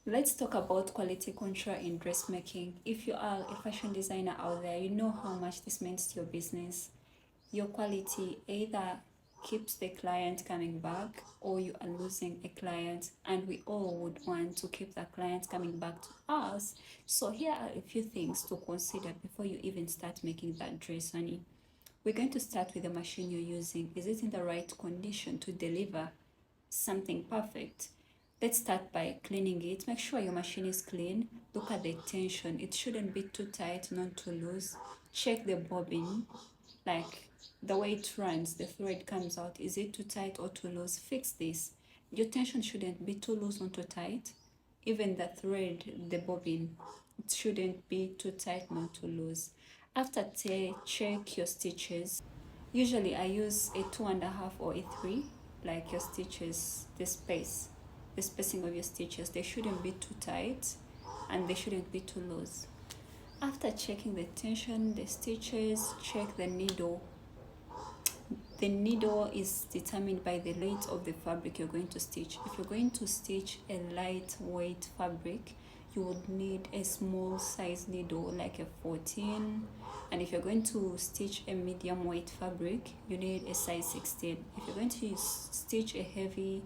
Let's talk about quality control in dressmaking. If you are a fashion designer out there, you know how much this means to your business. Your quality either keeps the client coming back or you are losing a client, and we all would want to keep the client coming back to us. So here are a few things to consider before you even start making that dress, honey. We're going to start with the machine you're using. Is it in the right condition to deliver something perfect? Let's start by cleaning it. Make sure your machine is clean. Look at the tension. It shouldn't be too tight, not too loose. Check the bobbin, like the way it runs, the thread comes out. Is it too tight or too loose? Fix this. Your tension shouldn't be too loose or too tight. Even the thread, the bobbin, it shouldn't be too tight, not too loose. After check your stitches. Usually I use a 2.5 or a 3, like your stitches, the spacing of your stitches. They shouldn't be too tight and they shouldn't be too loose. After checking the tension, the stitches, check the needle. The needle is determined by the length of the fabric you're going to stitch. If you're going to stitch a lightweight fabric, you would need a small size needle like a 14. And if you're going to stitch a medium weight fabric, you need a size 16. If you're going to stitch a heavy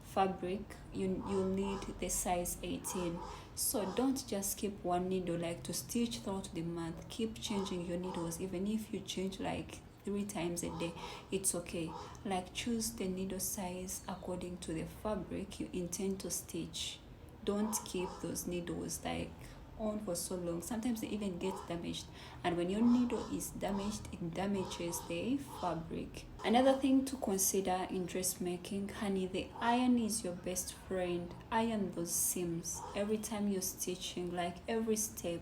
fabric, you'll need the size 18. So don't just keep one needle, like to stitch throughout the month. Keep changing your needles. Even if you change like 3 times a day, it's okay. Like choose the needle size according to the fabric you intend to stitch. Don't keep those needles like on for so long. Sometimes they even get damaged, and when your needle is damaged, it damages the fabric. Another thing to consider in dressmaking, honey, the iron is your best friend. Iron those seams every time you're stitching, like every step.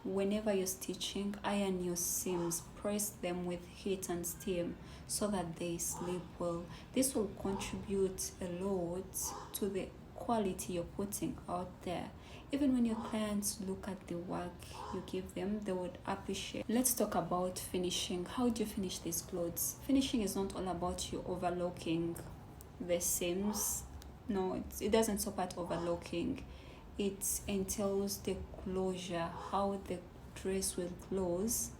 Whenever you're stitching, iron your seams, press them with heat and steam so that they sleep well. This will contribute a lot to the quality you're putting out there. Even when your clients look at the work you give them, they would appreciate. Let's talk about finishing. How do you finish these clothes? Finishing is not all about you overlocking the seams. No, it doesn't stop at overlocking. It entails the closure, how the dress will close,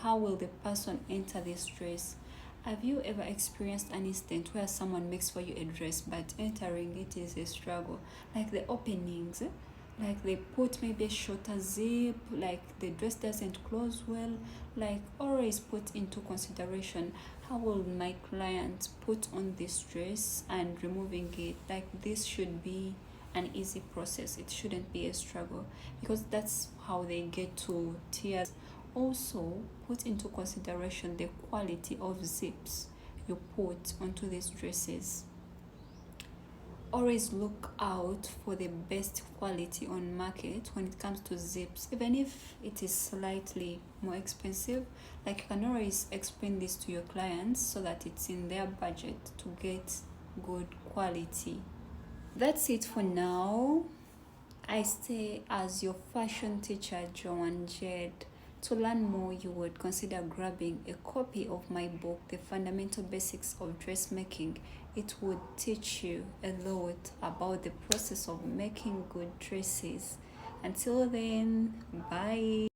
how will the person enter this dress. Have you ever experienced an instant where someone makes for you a dress but entering it is a struggle? Like the openings, like they put maybe a shorter zip, like the dress doesn't close well. Like always put into consideration, how will my client put on this dress and removing it. Like this should be an easy process, it shouldn't be a struggle, because that's how they get to tears. Also put into consideration the quality of zips you put onto these dresses. Always look out for the best quality on market when it comes to zips, even if it is slightly more expensive. Like you can always explain this to your clients so that it's in their budget to get good quality. That's it for now. I stay as your fashion teacher, Joan Jed. To learn more, you would consider grabbing a copy of my book, The Fundamental Basics of Dressmaking. It would teach you a lot about the process of making good dresses. Until then, bye.